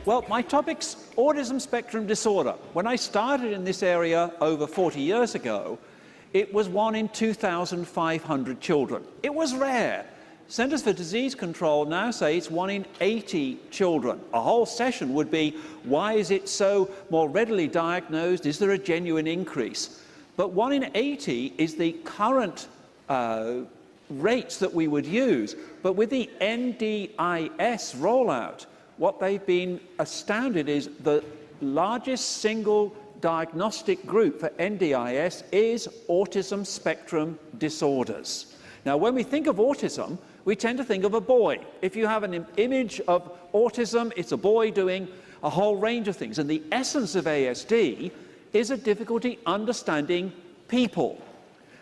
Well, my topic's autism spectrum disorder. When I started in this area over 40 years ago, it was 1 in 2,500 children. It was rare. Centers for Disease Control now say it's 1 in 80 children. A whole session would be, why is it so more readily diagnosed? Is there a genuine increase? But 1 in 80 is the current rates that we would use. But with the NDIS rollout, what they've been astounded is the largest single diagnostic group for NDIS is autism spectrum disorders. Now, when we think of autism, we tend to think of a boy. If you have an image of autism, it's a boy doing a whole range of things. And the essence of ASD is a difficulty understanding people.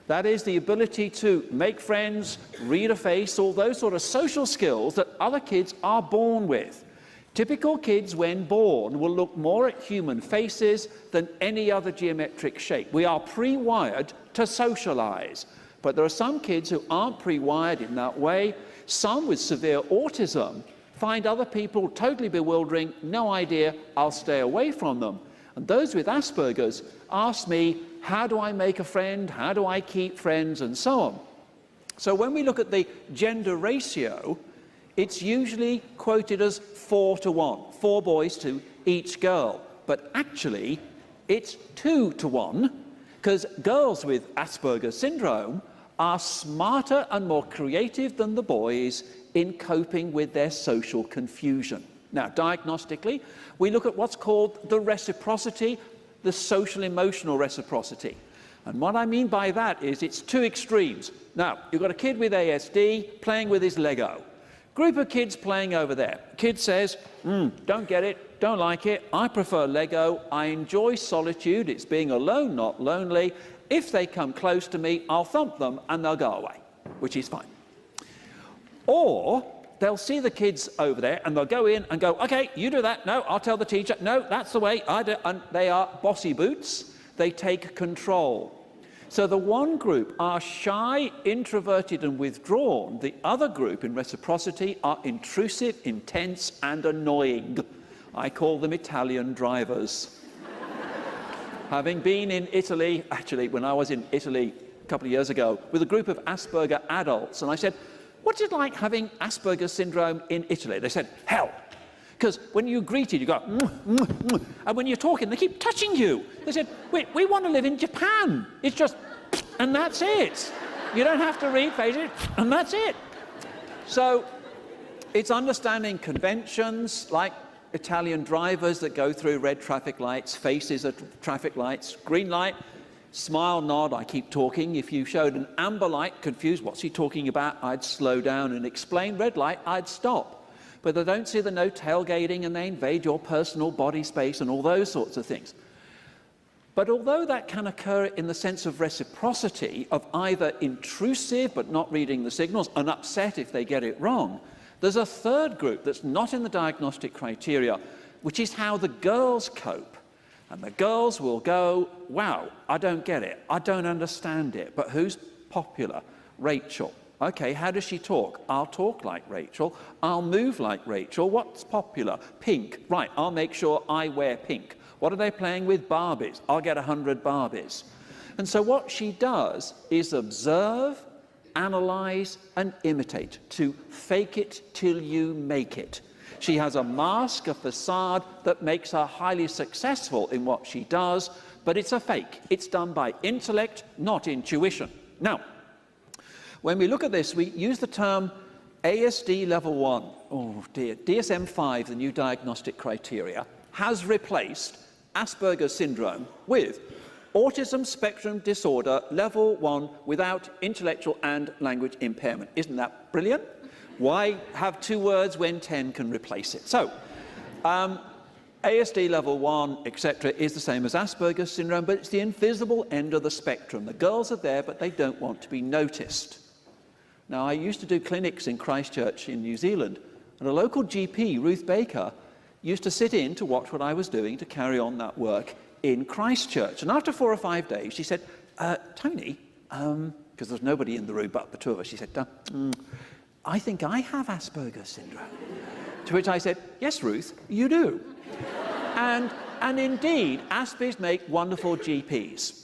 That is the ability to make friends, read a face, all those sort of social skills that other kids are born with. Typical kids, when born, will look more at human faces than any other geometric shape. We are pre-wired to socialize. But there are some kids who aren't pre-wired in that way. Some with severe autism find other people totally bewildering, no idea, I'll stay away from them. And those with Asperger's ask me, how do I make a friend? How do I keep friends? And so on. So when we look at the gender ratio, it's usually quoted as 4 to 1, 4 boys to each girl. But actually, it's 2 to 1, because girls with Asperger's syndrome are smarter and more creative than the boys in coping with their social confusion. Now, diagnostically, we look at what's called the reciprocity, the social-emotional reciprocity. And what I mean by that is it's 2 extremes. Now, you've got a kid with ASD playing with his Lego. Group of kids playing over there. Kid says, don't get it, don't like it, I prefer Lego, I enjoy solitude, it's being alone, not lonely. If they come close to me, I'll thump them and they'll go away, which is fine. Or they'll see the kids over there and they'll go in and go, okay, you do that, no, I'll tell the teacher, no, that's the way I do, and they are bossy boots, they take control. So the one group are shy, introverted and withdrawn. The other group in reciprocity are intrusive, intense and annoying. I call them Italian drivers. Having been in Italy, actually when I was in Italy a couple of years ago, with a group of Asperger adults, and I said, what's it like having Asperger's syndrome in Italy? They said, hell. Because when you greeted, you go, and when you're talking, they keep touching you. They said, we want to live in Japan. It's just, and that's it. You don't have to read faces, and that's it. So it's understanding conventions like Italian drivers that go through red traffic lights, faces at traffic lights, green light, smile, nod, I keep talking. If you showed an amber light, confused, what's he talking about? I'd slow down and explain. Red light, I'd stop. But they don't see the no tailgating and they invade your personal body space and all those sorts of things. But although that can occur in the sense of reciprocity, of either intrusive but not reading the signals and upset if they get it wrong, there's a third group that's not in the diagnostic criteria, which is how the girls cope. And the girls will go, wow, I don't get it, I don't understand it, but who's popular? Rachel. Okay, how does she talk? I'll talk like Rachel. I'll move like Rachel. What's popular? Pink. Right, I'll make sure I wear pink. What are they playing with? Barbies. I'll get 100 Barbies. And so what she does is observe, analyze, and imitate, to fake it till you make it. She has a mask, a facade that makes her highly successful in what she does, but it's a fake. It's done by intellect, not intuition. Now, when we look at this, we use the term ASD level 1. Oh dear, DSM-5, the new diagnostic criteria, has replaced Asperger's syndrome with autism spectrum disorder level 1 without intellectual and language impairment. Isn't that brilliant? Why have 2 words when 10 can replace it? So, ASD level 1, etc., is the same as Asperger's syndrome, but it's the invisible end of the spectrum. The girls are there, but they don't want to be noticed. Now, I used to do clinics in Christchurch in New Zealand, and a local GP, Ruth Baker, used to sit in to watch what I was doing to carry on that work in Christchurch. And after 4 or 5 days, she said, Tony, because there's nobody in the room but the 2 of us, she said, I think I have Asperger's syndrome. To which I said, yes, Ruth, you do. And indeed, Aspergers make wonderful GPs.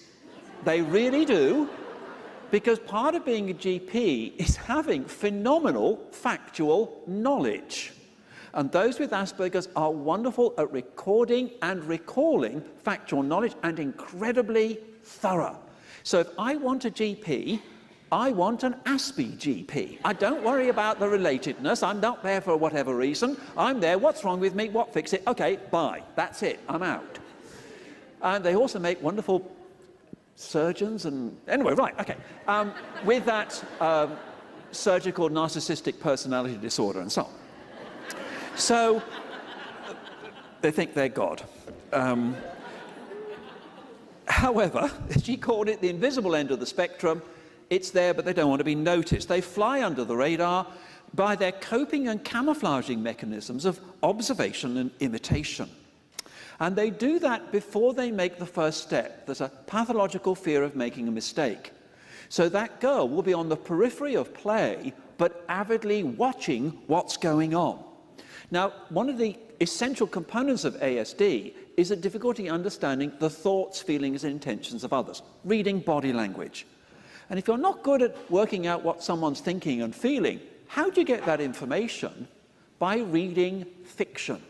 They really do, because part of being a GP is having phenomenal factual knowledge. And those with Asperger's are wonderful at recording and recalling factual knowledge and incredibly thorough. So if I want a GP, I want an Aspie GP. I don't worry about the relatedness. I'm not there for whatever reason. I'm there, what's wrong with me, what fix it? Okay, bye. That's it, I'm out. And they also make wonderful surgeons and... Anyway, right, okay. With that surgical narcissistic personality disorder and so on. So, they think they're God. However, she called it the invisible end of the spectrum. It's there, but they don't want to be noticed. They fly under the radar by their coping and camouflaging mechanisms of observation and imitation. And they do that before they make the first step. There's a pathological fear of making a mistake. So that girl will be on the periphery of play, but avidly watching what's going on. Now, one of the essential components of ASD is a difficulty understanding the thoughts, feelings, and intentions of others, reading body language. And if you're not good at working out what someone's thinking and feeling, how do you get that information? By reading fiction.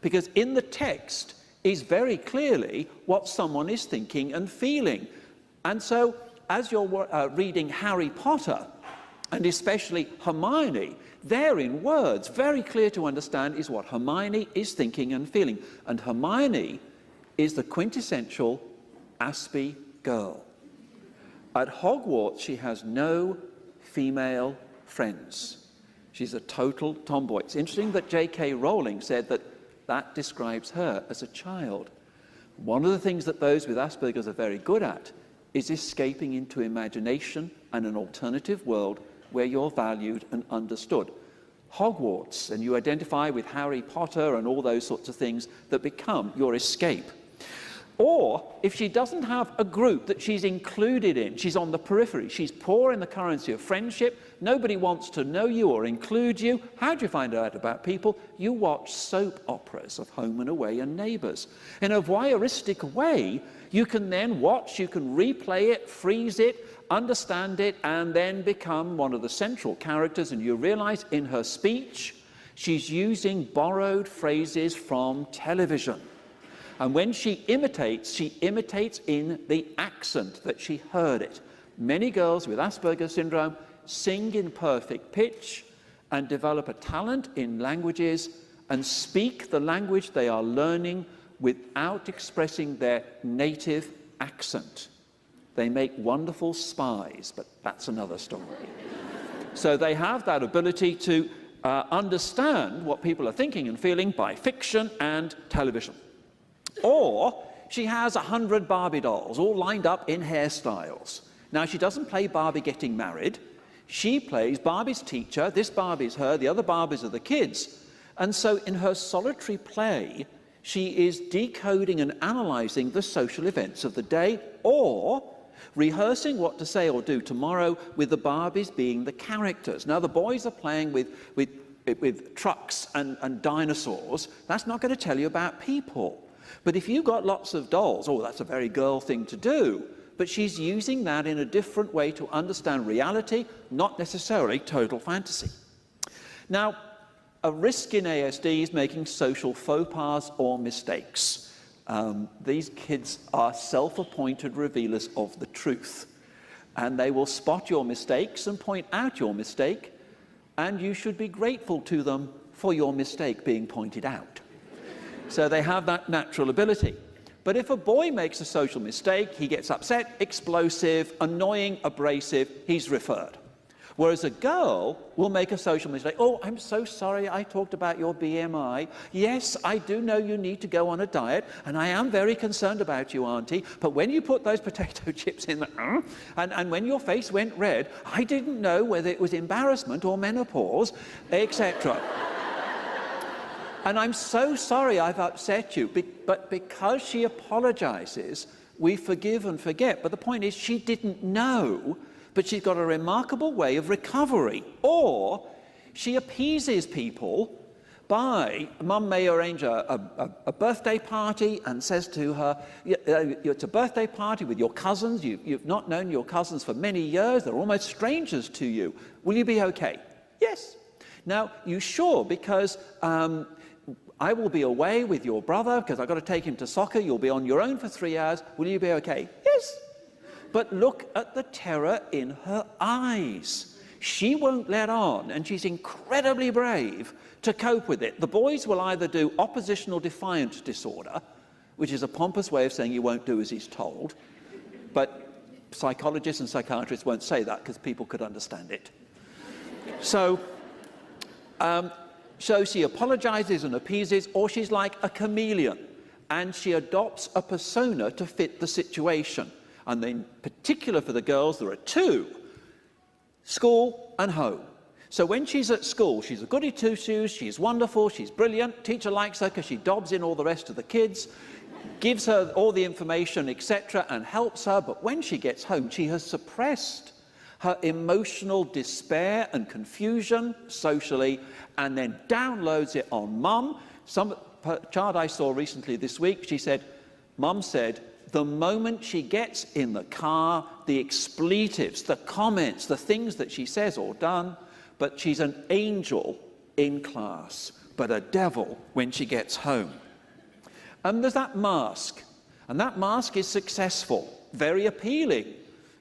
Because in the text is very clearly what someone is thinking and feeling. And so, as you're reading Harry Potter, and especially Hermione, there in words, very clear to understand, is what Hermione is thinking and feeling. And Hermione is the quintessential Aspie girl. At Hogwarts, she has no female friends. She's a total tomboy. It's interesting that J.K. Rowling said that that describes her as a child. One of the things that those with Asperger's are very good at is escaping into imagination and an alternative world where you're valued and understood. Hogwarts, and you identify with Harry Potter and all those sorts of things that become your escape. Or, if she doesn't have a group that she's included in, she's on the periphery, she's poor in the currency of friendship, nobody wants to know you or include you, how do you find out about people? You watch soap operas of Home and Away and Neighbours. In a voyeuristic way, you can then watch, you can replay it, freeze it, understand it, and then become one of the central characters, and you realize in her speech, she's using borrowed phrases from television. And when she imitates in the accent that she heard it. Many girls with Asperger's syndrome sing in perfect pitch and develop a talent in languages and speak the language they are learning without expressing their native accent. They make wonderful spies, but that's another story. So they have that ability to understand what people are thinking and feeling by fiction and television. Or she has 100 Barbie dolls all lined up in hairstyles. Now, she doesn't play Barbie getting married. She plays Barbie's teacher. This Barbie's her, the other Barbies are the kids. And so in her solitary play, she is decoding and analysing the social events of the day, or rehearsing what to say or do tomorrow, with the Barbies being the characters. Now, the boys are playing with trucks and dinosaurs. That's not going to tell you about people. But if you've got lots of dolls, oh, that's a very girl thing to do. But she's using that in a different way to understand reality, not necessarily total fantasy. Now, a risk in ASD is making social faux pas or mistakes. These kids are self-appointed revealers of the truth. And they will spot your mistakes and point out your mistake, and you should be grateful to them for your mistake being pointed out. So they have that natural ability. But if a boy makes a social mistake, he gets upset, explosive, annoying, abrasive, he's referred. Whereas a girl will make a social mistake. Oh, I'm so sorry I talked about your BMI. Yes, I do know you need to go on a diet, and I am very concerned about you, Auntie, but when you put those potato chips in the... and when your face went red, I didn't know whether it was embarrassment or menopause, etc. And I'm so sorry I've upset you. But because she apologizes, we forgive and forget. But the point is, she didn't know, but she's got a remarkable way of recovery. Or she appeases people Mum may arrange a birthday party and says to her, it's a birthday party with your cousins, you've not known your cousins for many years, they're almost strangers to you. Will you be okay? Yes. Now, you sure? Because I will be away with your brother because I've got to take him to soccer, you'll be on your own for 3 hours, will you be okay? Yes. But look at the terror in her eyes. She won't let on, and she's incredibly brave to cope with it. The boys will either do oppositional defiant disorder, which is a pompous way of saying you won't do as he's told, but psychologists and psychiatrists won't say that because people could understand it. So she apologizes and appeases, or she's like a chameleon, and she adopts a persona to fit the situation. And in particular for the girls, there are two: school and home. So when she's at school, she's a goody two-shoes, she's wonderful, she's brilliant, teacher likes her because she dobs in all the rest of the kids, gives her all the information, etc., and helps her. But when she gets home, she has suppressed her emotional despair and confusion socially, and then downloads it on mum. Some child I saw recently this week, she said, mum said, the moment she gets in the car, the expletives, the comments, the things that she says or done, but she's an angel in class, but a devil when she gets home. And there's that mask, and that mask is successful, very appealing.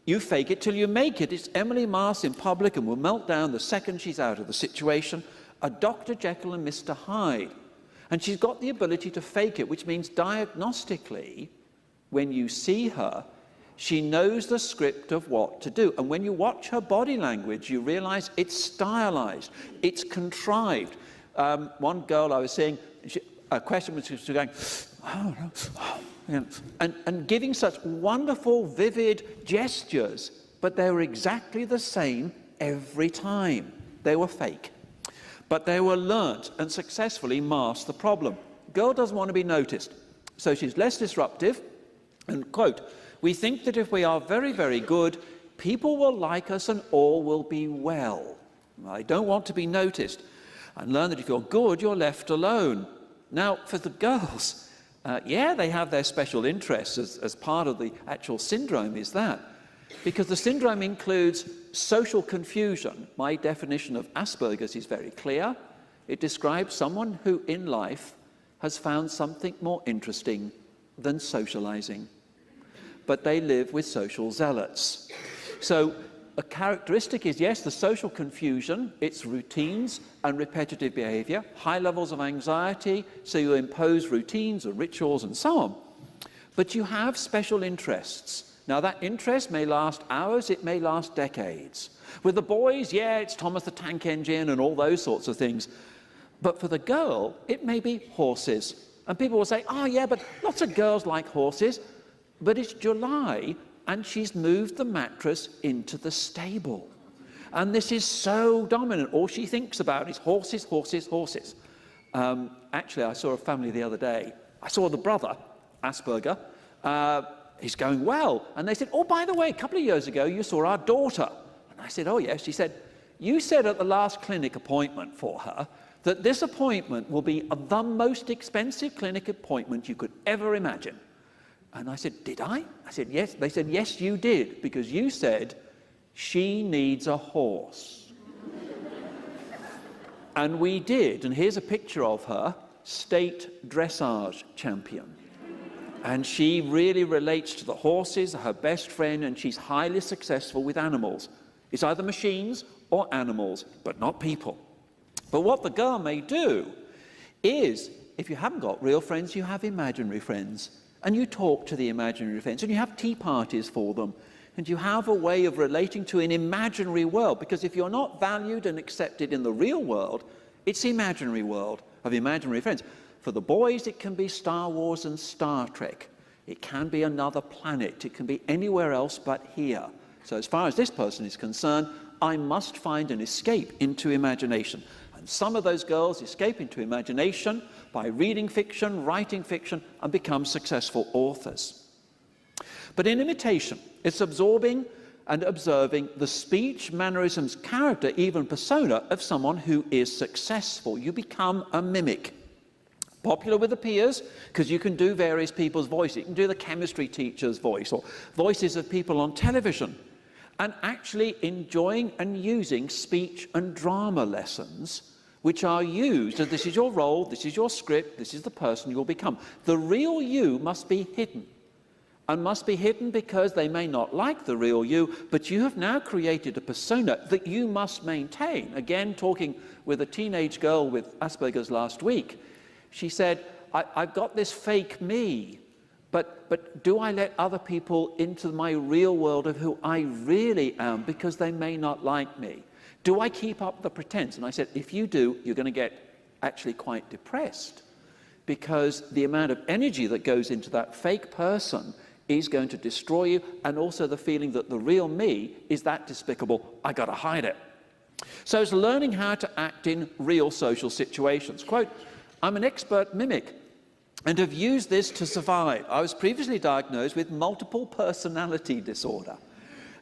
You fake it till you make it. It's Emily Mars in public and will melt down the second she's out of the situation. A Dr. Jekyll and Mr. Hyde. And she's got the ability to fake it, which means diagnostically, when you see her, she knows the script of what to do. And when you watch her body language, you realize it's stylized, it's contrived. One girl I was seeing, a question was just going, oh, no, oh. And giving such wonderful, vivid gestures, but they were exactly the same every time. They were fake. But they were learnt and successfully masked the problem. Girl doesn't want to be noticed, so she's less disruptive. And, quote, we think that if we are very, very good, people will like us and all will be well. I don't want to be noticed. And learn that if you're good, you're left alone. Now, for the girls, yeah, they have their special interests as part of the actual syndrome is that. Because the syndrome includes social confusion. My definition of Asperger's is very clear. It describes someone who in life has found something more interesting than socializing. But they live with social zealots. So a characteristic is, yes, the social confusion, it's routines and repetitive behavior, high levels of anxiety, so you impose routines or rituals and so on. But you have special interests. Now that interest may last hours, it may last decades. With the boys, yeah, it's Thomas the Tank Engine and all those sorts of things. But for the girl, it may be horses. And people will say, oh yeah, but lots of girls like horses. But it's July, and she's moved the mattress into the stable. And this is so dominant. All she thinks about is horses, horses, horses. Actually, I saw a family the other day. I saw the brother, Asperger. He's going well. And they said, oh, by the way, a couple of years ago, you saw our daughter. And I said, oh, yes. She said, you said at the last clinic appointment for her that this appointment will be the most expensive clinic appointment you could ever imagine. And I said, did I? I said, yes. They said, yes, you did, because you said she needs a horse. And we did. And here's a picture of her, state dressage champion. And she really relates to the horses, her best friend, and she's highly successful with animals. It's either machines or animals, but not people. But what the girl may do is, if you haven't got real friends, you have imaginary friends. And you talk to the imaginary friends, and you have tea parties for them, and you have a way of relating to an imaginary world, because if you're not valued and accepted in the real world, it's the imaginary world of imaginary friends. For the boys, it can be Star Wars and Star Trek. It can be another planet. It can be anywhere else but here. So as far as this person is concerned, I must find an escape into imagination. And some of those girls escape into imagination by reading fiction, writing fiction, and become successful authors. But in imitation, it's absorbing and observing the speech, mannerisms, character, even persona of someone who is successful. You become a mimic. Popular with the peers, because you can do various people's voices. You can do the chemistry teacher's voice, or voices of people on television. And actually enjoying and using speech and drama lessons, which are used as this is your role, this is your script, this is the person you'll become. The real you must be hidden. And must be hidden because they may not like the real you, but you have now created a persona that you must maintain. Again, talking with a teenage girl with Asperger's last week, she said, I've got this fake me, but do I let other people into my real world of who I really am because they may not like me? Do I keep up the pretense? And I said, if you do, you're going to get actually quite depressed, because the amount of energy that goes into that fake person is going to destroy you, and also the feeling that the real me is that despicable, I got to hide it. So it's learning how to act in real social situations. Quote, I'm an expert mimic and have used this to survive. I was previously diagnosed with multiple personality disorder.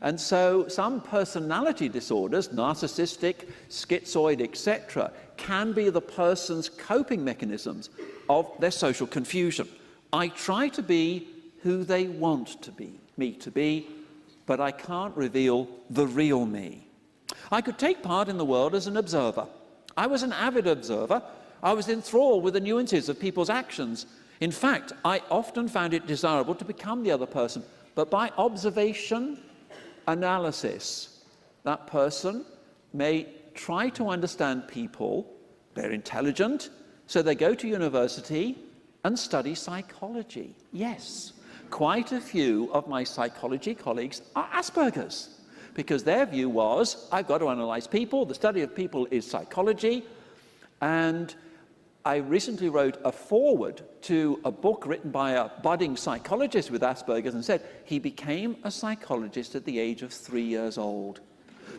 And so some personality disorders, narcissistic, schizoid, etc., can be the person's coping mechanisms of their social confusion. I try to be who they want to be, me to be, but I can't reveal the real me. I could take part in the world as an observer. I was an avid observer. I was enthralled with the nuances of people's actions. In fact, I often found it desirable to become the other person, but by observation, analysis, that person may try to understand people. They're intelligent, so they go to university and study psychology. Yes, quite a few of my psychology colleagues are Asperger's, because their view was, I've got to analyze people, the study of people is psychology. And I recently wrote a foreword to a book written by a budding psychologist with Asperger's, and said he became a psychologist at the age of 3 years old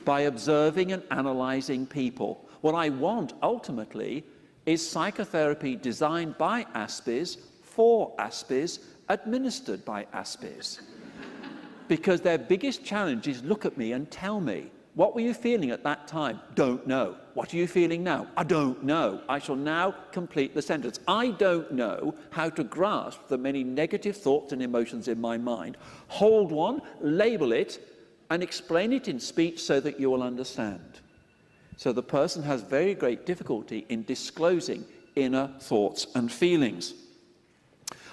by observing and analyzing people. What I want ultimately is psychotherapy designed by Asperger's, for Asperger's, administered by Asperger's. Because their biggest challenge is look at me and tell me, what were you feeling at that time? Don't know. What are you feeling now? I don't know. I shall now complete the sentence. I don't know how to grasp the many negative thoughts and emotions in my mind. Hold one, label it, and explain it in speech so that you will understand. So the person has very great difficulty in disclosing inner thoughts and feelings.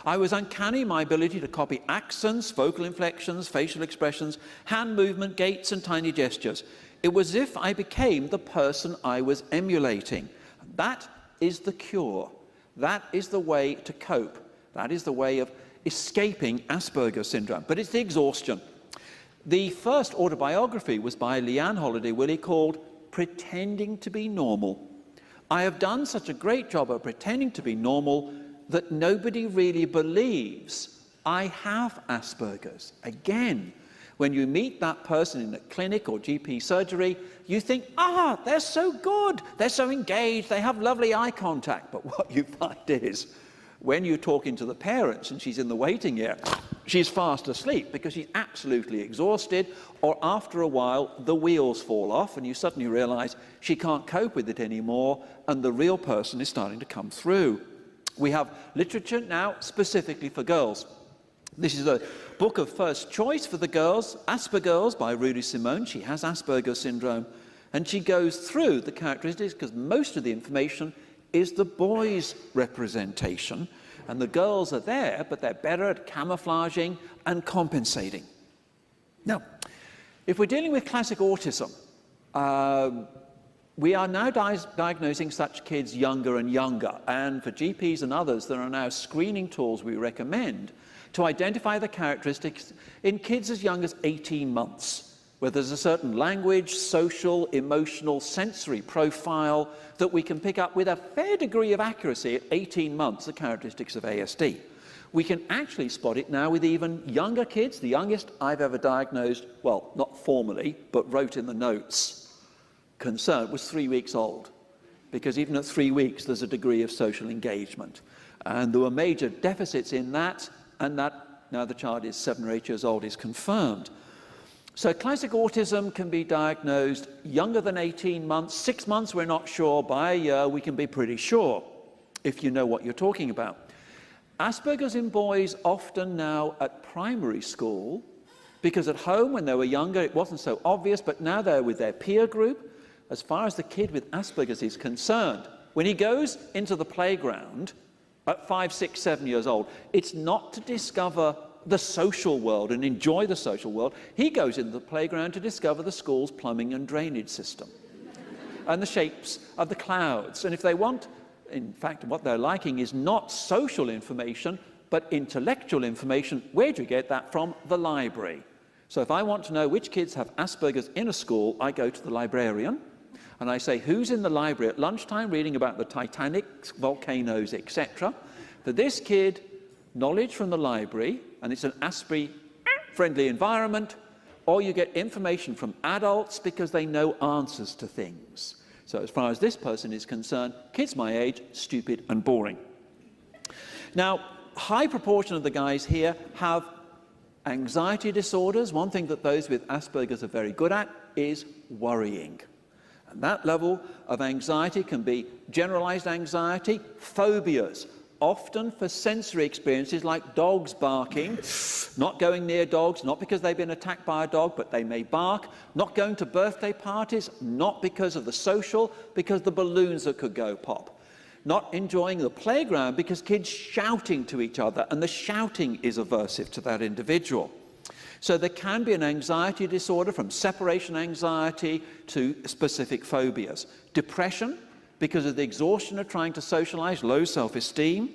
I was uncanny in my ability to copy accents, vocal inflections, facial expressions, hand movement, gaits, and tiny gestures. It was as if I became the person I was emulating. That is the cure. That is the way to cope. That is the way of escaping Asperger's syndrome. But it's the exhaustion. The first autobiography was by Leanne Holiday-Willey, called Pretending to be Normal. I have done such a great job of pretending to be normal that nobody really believes I have Asperger's. Again, when you meet that person in a clinic or GP surgery, you think, they're so good, they're so engaged, they have lovely eye contact. But what you find is, when you're talking to the parents and she's in the waiting area, she's fast asleep because she's absolutely exhausted, or after a while, the wheels fall off and you suddenly realize she can't cope with it anymore, and the real person is starting to come through. We have literature now specifically for girls. This is a book of first choice for the girls, Aspergirls by Rudy Simone. She has Asperger's syndrome, and she goes through the characteristics, because most of the information is the boys' representation, and the girls are there, but they're better at camouflaging and compensating. Now, if we're dealing with classic autism, we are now diagnosing such kids younger and younger, and for GPs and others, there are now screening tools we recommend to identify the characteristics in kids as young as 18 months, where there's a certain language, social, emotional, sensory profile that we can pick up with a fair degree of accuracy at 18 months, the characteristics of ASD. We can actually spot it now with even younger kids. The youngest I've ever diagnosed, well, not formally, but wrote in the notes, concern, was 3 weeks old, because even at 3 weeks there's a degree of social engagement, and there were major deficits in that, and that now the child is 7 or 8 years old is confirmed. So classic autism can be diagnosed younger than 18 months. 6 months, we're not sure. By a year, we can be pretty sure, if you know what you're talking about. Asperger's in boys often now at primary school, because at home, when they were younger, it wasn't so obvious, but now they're with their peer group. As far as the kid with Asperger's is concerned, when he goes into the playground at 5, 6, 7 years old, it's not to discover the social world and enjoy the social world. He goes into the playground to discover the school's plumbing and drainage system and the shapes of the clouds. And if they want, in fact, what they're liking is not social information, but intellectual information. Where do you get that from? The library. So if I want to know which kids have Asperger's in a school, I go to the librarian and I say, who's in the library at lunchtime reading about the Titanic, volcanoes, etc. For this kid, knowledge from the library, and it's an Asperger-friendly environment, or you get information from adults because they know answers to things. So as far as this person is concerned, kids my age, stupid and boring. Now, high proportion of the guys here have anxiety disorders. One thing that those with Asperger's are very good at is worrying. And that level of anxiety can be generalized anxiety, phobias, often for sensory experiences like dogs barking, not going near dogs, not because they've been attacked by a dog, but they may bark, not going to birthday parties, not because of the social, because the balloons that could go pop, not enjoying the playground because kids shouting to each other, and the shouting is aversive to that individual. So there can be an anxiety disorder, from separation anxiety to specific phobias. Depression, because of the exhaustion of trying to socialize, low self-esteem.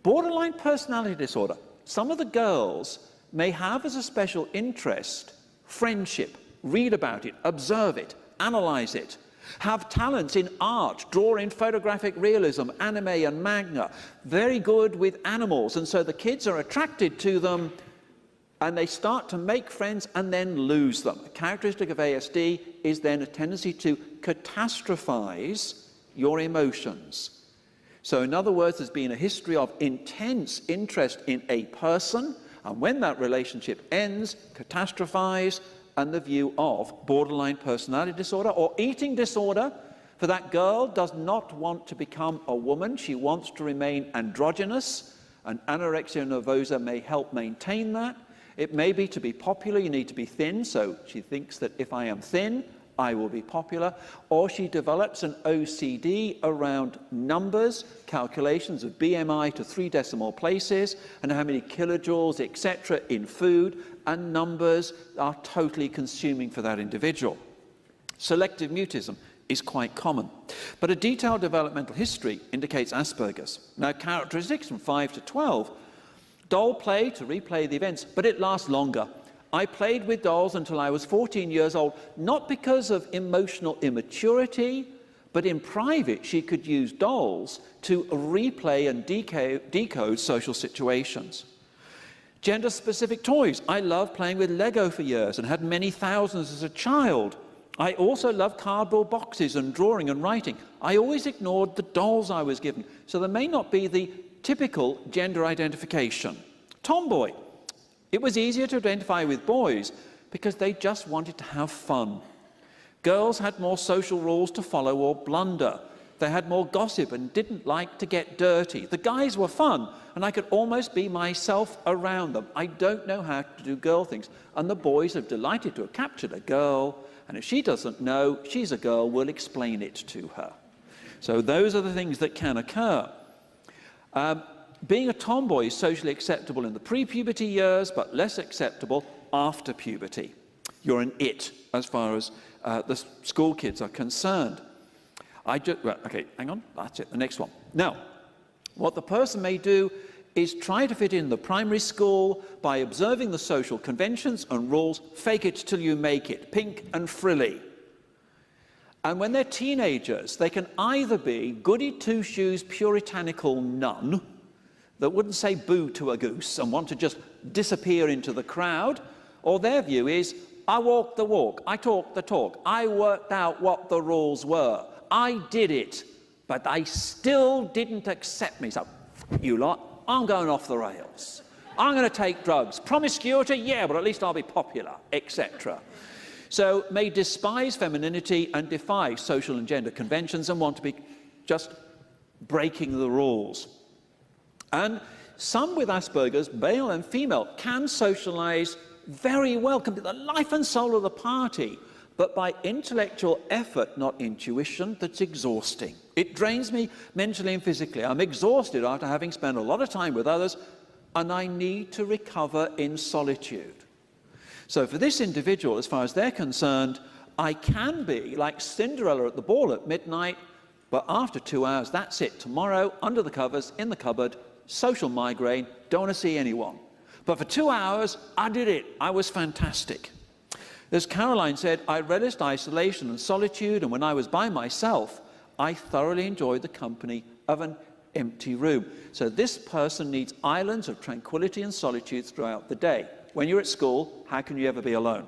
Borderline personality disorder. Some of the girls may have as a special interest friendship, read about it, observe it, analyze it, have talents in art, draw in photographic realism, anime and manga, very good with animals, and so the kids are attracted to them and they start to make friends and then lose them. A characteristic of ASD is then a tendency to catastrophize your emotions. So in other words, there's been a history of intense interest in a person, and when that relationship ends, catastrophize, and the view of borderline personality disorder or eating disorder. For that girl does not want to become a woman, she wants to remain androgynous, and anorexia nervosa may help maintain that. It may be to be popular, you need to be thin, so she thinks that if I am thin, I will be popular, or she develops an OCD around numbers, calculations of BMI to 3 decimal places, and how many kilojoules, etc. in food, and numbers are totally consuming for that individual. Selective mutism is quite common, but a detailed developmental history indicates Asperger's. Now, characteristics from 5 to 12, doll play to replay the events, but it lasts longer. I played with dolls until I was 14 years old, not because of emotional immaturity, but in private she could use dolls to replay and decode social situations. Gender-specific toys. I loved playing with Lego for years and had many thousands as a child. I also loved cardboard boxes and drawing and writing. I always ignored the dolls I was given, so there may not be the typical gender identification. Tomboy. It was easier to identify with boys because they just wanted to have fun. Girls had more social rules to follow or blunder. They had more gossip and didn't like to get dirty. The guys were fun, and I could almost be myself around them. I don't know how to do girl things, and the boys are delighted to have captured a girl, and if she doesn't know she's a girl, we'll explain it to her. So those are the things that can occur. Being a tomboy is socially acceptable in the pre-puberty years, but less acceptable after puberty. You're an it, as far as the school kids are concerned. Okay, hang on, that's it, the next one. Now, what the person may do is try to fit in the primary school by observing the social conventions and rules, fake it till you make it, pink and frilly. And when they're teenagers, they can either be goody two-shoes puritanical nun, that wouldn't say boo to a goose and want to just disappear into the crowd, or their view is, I walked the walk, I talked the talk, I worked out what the rules were, I did it, but they still didn't accept me, so you lot, I'm going off the rails. I'm going to take drugs. Promiscuity, yeah, but at least I'll be popular, etc. So may despise femininity and defy social and gender conventions and want to be just breaking the rules. And some with Asperger's, male and female, can socialise very well, can be the life and soul of the party, but by intellectual effort, not intuition, that's exhausting. It drains me mentally and physically. I'm exhausted after having spent a lot of time with others, and I need to recover in solitude. So for this individual, as far as they're concerned, I can be like Cinderella at the ball at midnight, but after 2 hours, that's it. Tomorrow, under the covers, in the cupboard, social migraine, don't want to see anyone. But for 2 hours, I did it. I was fantastic. As Caroline said, I relished isolation and solitude, and when I was by myself, I thoroughly enjoyed the company of an empty room. So this person needs islands of tranquility and solitude throughout the day. When you're at school, how can you ever be alone?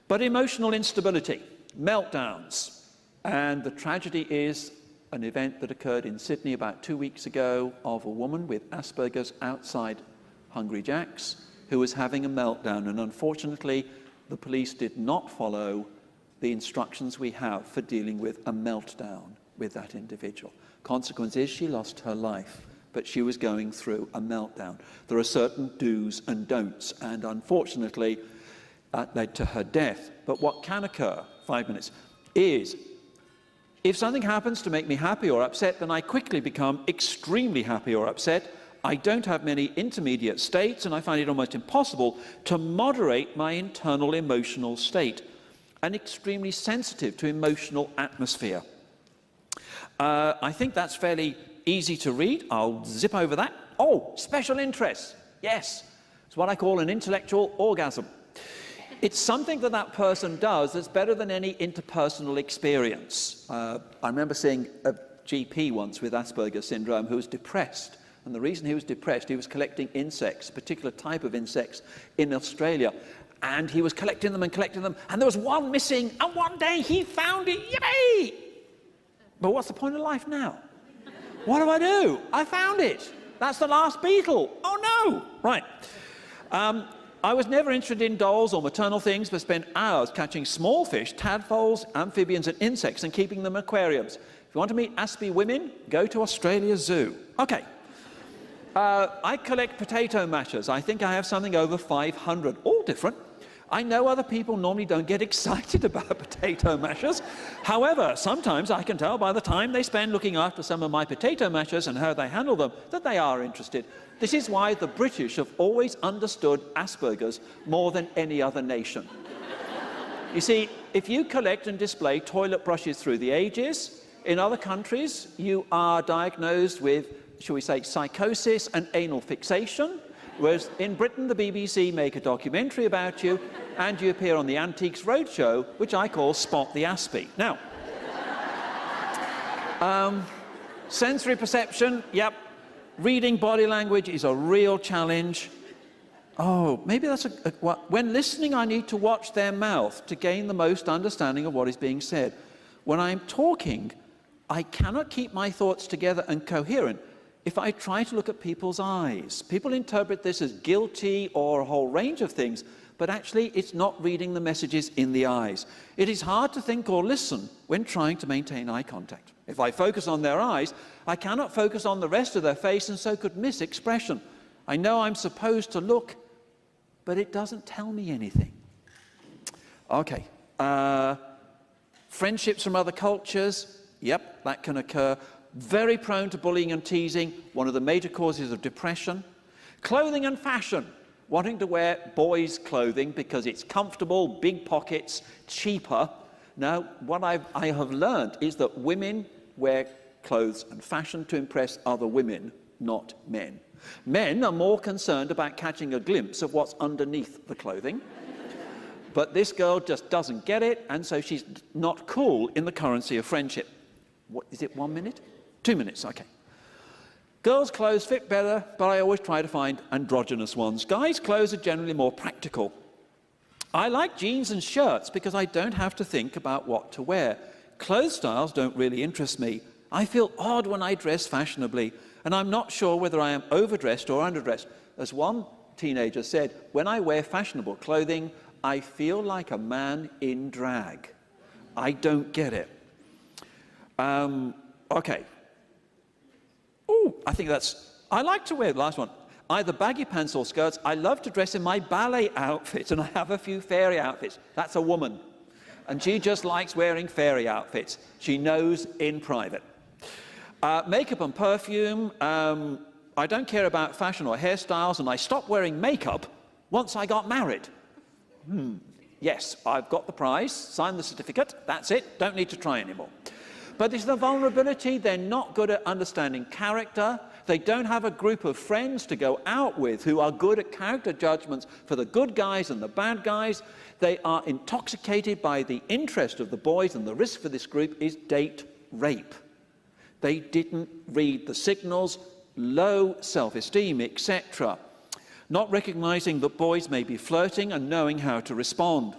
But emotional instability, meltdowns, and the tragedy is an event that occurred in Sydney about 2 weeks ago of a woman with Asperger's outside Hungry Jack's who was having a meltdown, and unfortunately the police did not follow the instructions we have for dealing with a meltdown with that individual. Consequence is she lost her life, but she was going through a meltdown. There are certain do's and don'ts, and unfortunately that led to her death. But what can occur, 5 minutes, is if something happens to make me happy or upset, then I quickly become extremely happy or upset. I don't have many intermediate states, and I find it almost impossible to moderate my internal emotional state. I'm extremely sensitive to emotional atmosphere. I think that's fairly easy to read. I'll zip over that. Oh, special interests. Yes, it's what I call an intellectual orgasm. It's something that that person does that's better than any interpersonal experience. I remember seeing a GP once with Asperger syndrome who was depressed. And the reason he was depressed, he was collecting insects, a particular type of insects in Australia. And he was collecting them, and there was one missing, and one day he found it. Yippee! But what's the point of life now? What do? I found it. That's the last beetle. Oh no! Right. I was never interested in dolls or maternal things, but spent hours catching small fish, tadpoles, amphibians, and insects, and keeping them in aquariums. If you want to meet Aspie women, go to Australia Zoo. Okay. I collect potato mashers. I think I have something over 500, all different. I know other people normally don't get excited about potato mashers. However, sometimes I can tell by the time they spend looking after some of my potato mashers and how they handle them that they are interested. This is why the British have always understood Asperger's more than any other nation. You see, if you collect and display toilet brushes through the ages, in other countries you are diagnosed with, shall we say, psychosis and anal fixation, whereas in Britain the BBC make a documentary about you and you appear on the Antiques Roadshow, which I call Spot the Aspie. Now, sensory perception, yep. Reading body language is a real challenge. Oh, maybe that's when listening, I need to watch their mouth to gain the most understanding of what is being said. When I'm talking, I cannot keep my thoughts together and coherent if I try to look at people's eyes. People interpret this as guilty or a whole range of things, but actually it's not reading the messages in the eyes. It is hard to think or listen when trying to maintain eye contact. If I focus on their eyes, I cannot focus on the rest of their face and so could miss expression. I know I'm supposed to look, but it doesn't tell me anything. Okay. Friendships from other cultures, yep, that can occur. Very prone to bullying and teasing, one of the major causes of depression. Clothing and fashion, wanting to wear boys' clothing because it's comfortable, big pockets, cheaper. Now, what I have learned is that women wear clothes and fashion to impress other women, not men. Men are more concerned about catching a glimpse of what's underneath the clothing. But this girl just doesn't get it, and so she's not cool in the currency of friendship. What is it, 1 minute? 2 minutes, okay. Girls' clothes fit better, but I always try to find androgynous ones. Guys' clothes are generally more practical. I like jeans and shirts because I don't have to think about what to wear. Clothes styles don't really interest me. I feel odd when I dress fashionably, and I'm not sure whether I am overdressed or underdressed. As one teenager said, when I wear fashionable clothing, I feel like a man in drag. I don't get it. Okay. Ooh, I like to wear, the last one, either baggy pants or skirts. I love to dress in my ballet outfit, and I have a few fairy outfits. That's a woman. And she just likes wearing fairy outfits. She knows in private. Makeup and perfume. I don't care about fashion or hairstyles, and I stopped wearing makeup once I got married. Yes, I've got the prize, signed the certificate, that's it, don't need to try anymore. But it's the vulnerability. They're not good at understanding character. They don't have a group of friends to go out with who are good at character judgments for the good guys and the bad guys. They are intoxicated by the interest of the boys, and the risk for this group is date rape. They didn't read the signals, low self-esteem, etc. Not recognizing that boys may be flirting and knowing how to respond.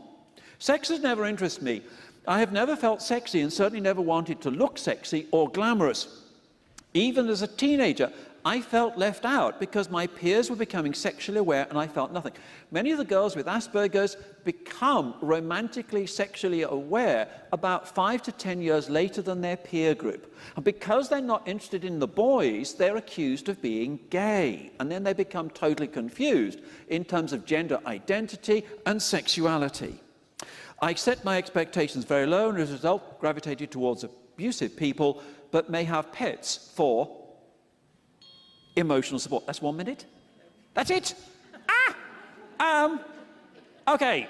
Sex has never interested me. I have never felt sexy and certainly never wanted to look sexy or glamorous. Even as a teenager, I felt left out because my peers were becoming sexually aware and I felt nothing. Many of the girls with Asperger's become romantically sexually aware about 5 to 10 years later than their peer group. And because they're not interested in the boys, they're accused of being gay. And then they become totally confused in terms of gender identity and sexuality. I set my expectations very low and as a result gravitated towards abusive people, but may have pets for emotional support. That's 1 minute. That's it. Okay.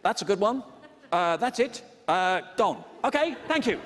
That's a good one. That's it. Gone. Okay, thank you.